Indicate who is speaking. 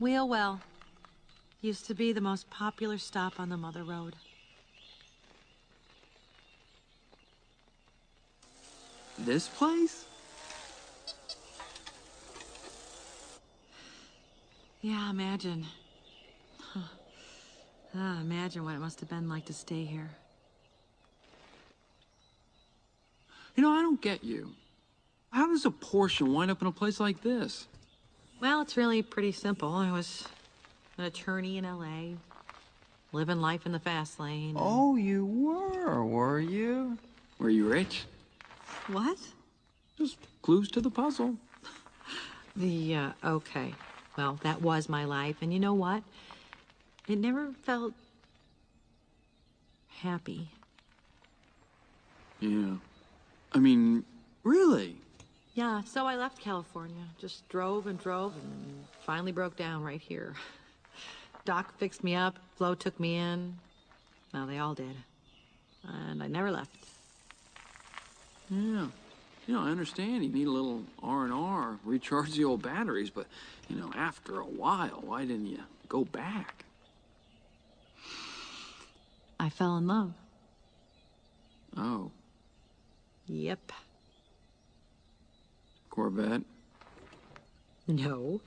Speaker 1: Wheelwell. Used to be the most popular stop on the Mother Road.
Speaker 2: This place?
Speaker 1: Yeah, imagine. Imagine what it must have been like to stay here.
Speaker 2: You know, I don't get you. How does a Porsche wind up in a place like this?
Speaker 1: Well, it's really pretty simple. I was an attorney in L.A., living life in the fast lane.
Speaker 2: Oh, you were you? Were you rich?
Speaker 1: What?
Speaker 2: Just clues to the puzzle.
Speaker 1: Okay. Well, that was my life, and you know what? It never felt happy.
Speaker 2: Yeah. I mean, really?
Speaker 1: Yeah, so I left California. Just drove and finally broke down right here. Doc fixed me up, Flo took me in. Well, they all did. And I never left.
Speaker 2: Yeah. You know, I understand you need a little R&R, recharge the old batteries, but, you know, after a while, why didn't you go back?
Speaker 1: I fell in love.
Speaker 2: Oh.
Speaker 1: Yep.
Speaker 2: Corvette?
Speaker 1: No.